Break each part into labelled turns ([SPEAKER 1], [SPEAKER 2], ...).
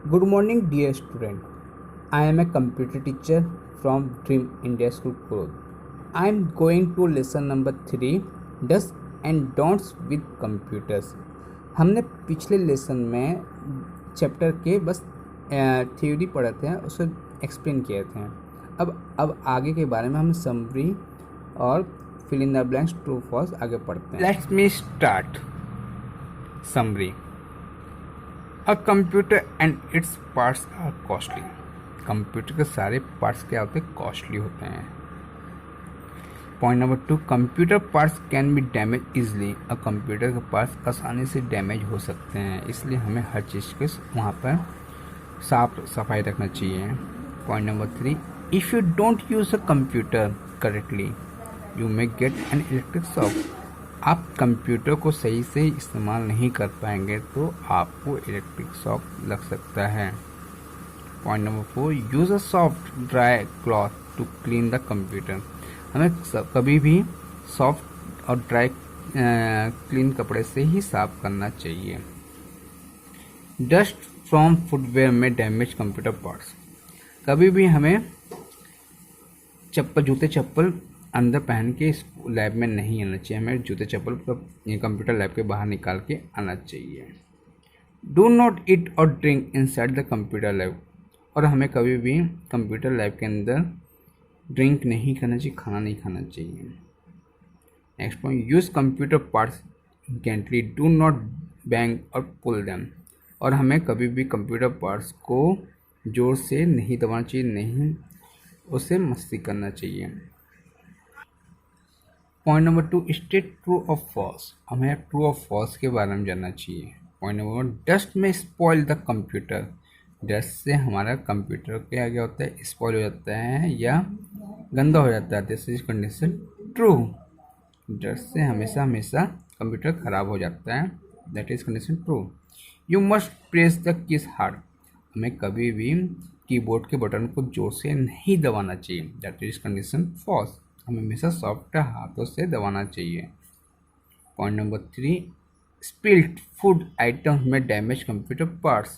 [SPEAKER 1] Good morning, dear student. I am a computer teacher from Dream India School Growth. I am going to lesson number 3 Does and Don'ts with Computers. हमने पिछले lesson में chapter के बस theory पढ़े थे, उसको explain किए थे। अब आगे के बारे में हम समरी और fill in the blanks true false आगे पढ़ते हैं। Let's me start summary. A computer and its parts are costly. Computer के सारे पार्ट्स क्या होते हैं? कॉस्टली होते हैं। Point number 2, computer parts can be damage easily. A computer के पार्ट्स आसानी से डैमेज हो सकते हैं, इसलिए हमें हर चीज़ के वहाँ पर साफ सफाई रखना चाहिए। Point number 3, if you don't use a computer correctly you may get an electric shock. आप कंप्यूटर को सही से इस्तेमाल नहीं कर पाएंगे तो आपको इलेक्ट्रिक शॉक लग सकता है। Point number 4, use a soft dry cloth to clean the computer. हमें कभी भी सॉफ्ट और ड्राई क्लीन कपड़े से ही साफ करना चाहिए। डस्ट फ्रॉम फुटवेयर में डैमेज कंप्यूटर पार्ट्स। कभी भी हमें जूते चप्पल अंदर पहन के इस लैब में नहीं आना चाहिए। हमें जूते चप्पल कंप्यूटर लैब के बाहर निकाल के आना चाहिए। डू नॉट ईट और drink inside the computer lab. और हमें कभी भी कंप्यूटर लैब के अंदर ड्रिंक नहीं करना चाहिए, खाना नहीं खाना चाहिए। Next point, use computer parts gently, do not bang और पुल दैम। और हमें कभी भी कंप्यूटर पार्ट्स को जोर से नहीं दबाना चाहिए, नहीं उसे मस्ती करना चाहिए। पॉइंट नंबर 2, स्टेट ट्रू और फॉल्स। हमें ट्रू और फॉल्स के बारे में जानना चाहिए। पॉइंट नंबर 1, डस्ट में स्पॉइल द कंप्यूटर। डस्ट से हमारा कंप्यूटर क्या होता है? स्पॉइल हो जाता है या गंदा हो जाता है। This is condition true. Dust से हमेशा कंप्यूटर खराब हो जाता है। That is condition true. You must press the keys hard. हमें कभी भी कीबोर्ड के बटन को जोर से नहीं दबाना चाहिए। That is condition false. हमें हमेशा सॉफ्ट हाथों से दबाना चाहिए। Point number 3, spilled food items में डैमेज कंप्यूटर पार्ट्स।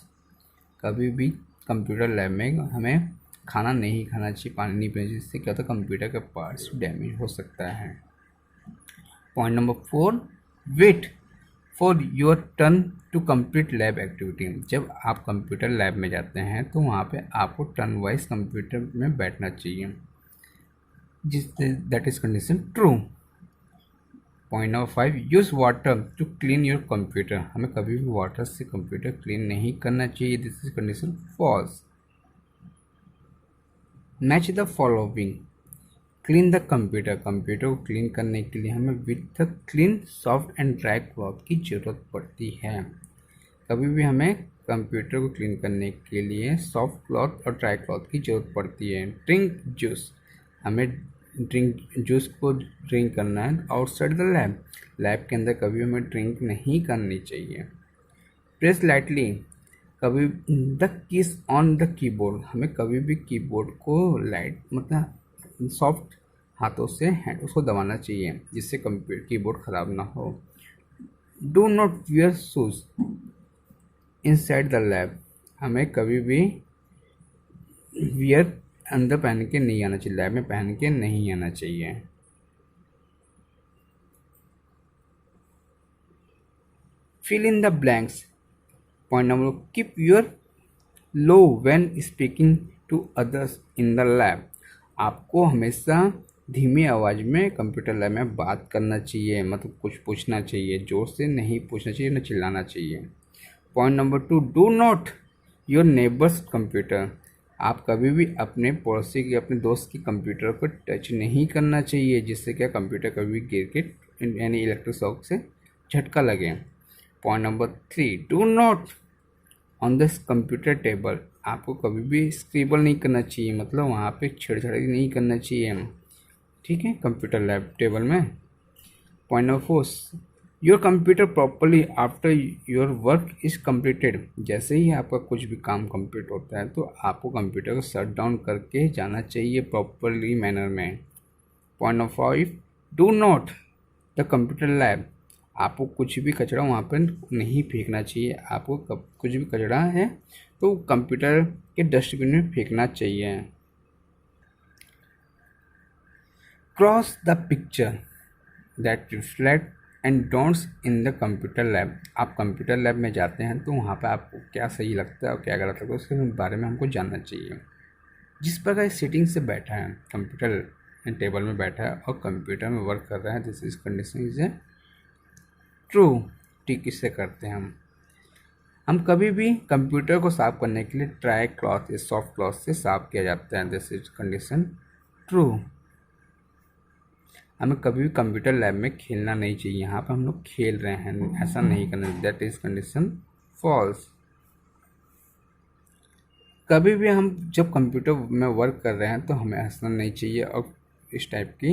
[SPEAKER 1] कभी भी कंप्यूटर लैब में हमें खाना नहीं खाना चाहिए, पानी नहीं पीना चाहिए, जिससे क्या होता है? कंप्यूटर के पार्ट्स डैमेज हो सकता है। Point number 4, wait for your turn to complete lab activity. जब आप कंप्यूटर लैब में जाते हैं तो वहाँ पे आपको टर्न वाइज कंप्यूटर में बैठना चाहिए, जिससे that is condition true. Point number 5, use water to clean your computer. हमें कभी भी वाटर से कंप्यूटर क्लीन नहीं करना चाहिए। This is condition false. Match the following. Clean the computer. Computer को क्लीन करने के लिए हमें with clean soft and dry cloth की ज़रूरत पड़ती है। कभी भी हमें कंप्यूटर को क्लीन करने के लिए सॉफ्ट क्लॉथ और ड्राई क्लॉथ की ज़रूरत पड़ती है। Drink juice. हमें जूस को ड्रिंक करना है आउटसाइड द लैब। लैब के अंदर कभी हमें ड्रिंक नहीं करनी चाहिए। प्रेस लाइटली कभी the keys on the keyboard. हमें कभी भी कीबोर्ड को लाइट मतलब सॉफ्ट हाथों से उसको दबाना चाहिए, जिससे कंप्यूटर कीबोर्ड ख़राब ना हो। Do not wear shoes inside the lab. हमें कभी भी वियर अंदर पहन के नहीं आना चाहिए, लैब में पहन के नहीं आना चाहिए। Fill in the blanks. Point number, keep your low when speaking to others in the lab. आपको हमेशा धीमी आवाज़ में कंप्यूटर लैब में बात करना चाहिए, मतलब कुछ पूछना चाहिए, जोर से नहीं पूछना चाहिए, न चिल्लाना चाहिए। Point number 2, do not your neighbours computer. आप कभी भी अपने पड़ोसी के अपने दोस्त की कंप्यूटर को टच नहीं करना चाहिए, जिससे क्या कंप्यूटर कभी गिर के यानी इलेक्ट्रिक शॉक से झटका लगे। Point number 3, do not on the computer table. आपको कभी भी स्क्रिबल नहीं करना चाहिए, मतलब वहाँ पे छेड़छाड़ी नहीं करना चाहिए, ठीक है, कंप्यूटर लैब टेबल में। Point number 4, your computer properly after your work is completed. जैसे ही आपका कुछ भी काम कंप्लीट होता है तो आपको कंप्यूटर को शट डाउन करके जाना चाहिए प्रॉपरली मैनर में। Point number 5, do not the computer lab आपको कुछ भी कचरा वहाँ पर नहीं फेंकना चाहिए। आपको कुछ भी कचरा है तो कंप्यूटर के डस्टबिन में फेंकना चाहिए। Cross the picture that reflect and don'ts in the computer lab. आप कंप्यूटर लैब में जाते हैं तो वहाँ पर आपको क्या सही लगता है और क्या गलत लगता है उसके बारे में हमको जानना चाहिए। जिस प्रकार सीटिंग से बैठा है, कंप्यूटर टेबल में बैठा है और कंप्यूटर में वर्क कर रहा है, this is condition is a true. ठीक इससे करते हैं हम कभी भी कंप्यूटर को साफ करने के लिए ड्राई क्लॉथ या सॉफ्ट क्लॉथ से साफ किया जाता है, दिस इज कंडीशन ट्रू। हमें कभी भी कंप्यूटर लैब में खेलना नहीं चाहिए, यहाँ पर हम लोग खेल रहे हैं, ऐसा नहीं करना, दैट इज कंडीशन फॉल्स। कभी भी हम जब कंप्यूटर में वर्क कर रहे हैं तो हमें हंसना नहीं चाहिए और इस टाइप की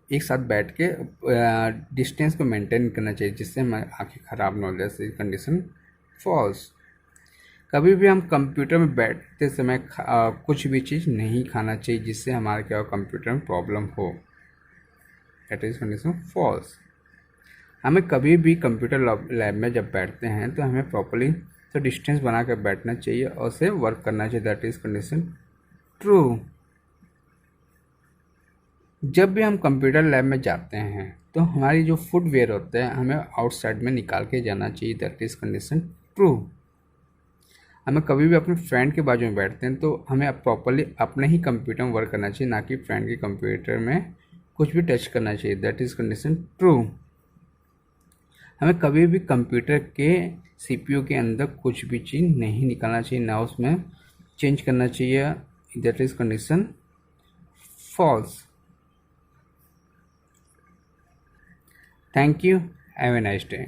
[SPEAKER 1] एक साथ बैठ के डिस्टेंस को मेंटेन करना चाहिए जिससे हमारी आंखें ख़राब ना हो जाए, जैसे कंडीशन फॉल्स। कभी भी हम कंप्यूटर में बैठते समय कुछ भी चीज़ नहीं खाना चाहिए जिससे हमारे क्या हो कंप्यूटर में प्रॉब्लम हो, दैट इज कंडीशन फॉल्स। हमें कभी भी कंप्यूटर लैब में जब बैठते हैं तो हमें प्रॉपर्ली तो डिस्टेंस बना कर बैठना चाहिए और उसे वर्क करना चाहिए, दैट इज कंडीशन ट्रू। जब भी हम कंप्यूटर लैब में जाते हैं तो हमारी जो फुटवेयर होते हैं हमें आउटसाइड में निकाल के जाना चाहिए, दैट इज कंडीशन ट्रू। हमें कभी भी अपने फ्रेंड के बाजू में बैठते हैं तो हमें प्रॉपर्ली अपने ही कंप्यूटर में वर्क करना चाहिए, ना कि फ्रेंड के कंप्यूटर में कुछ भी टच करना चाहिए, दैट इज कंडीशन ट्रू। हमें कभी भी कंप्यूटर के सीपीयू के अंदर कुछ भी चीज़ नहीं निकालना चाहिए, ना उसमें चेंज करना चाहिए, that is condition false. Thank you, have a nice day.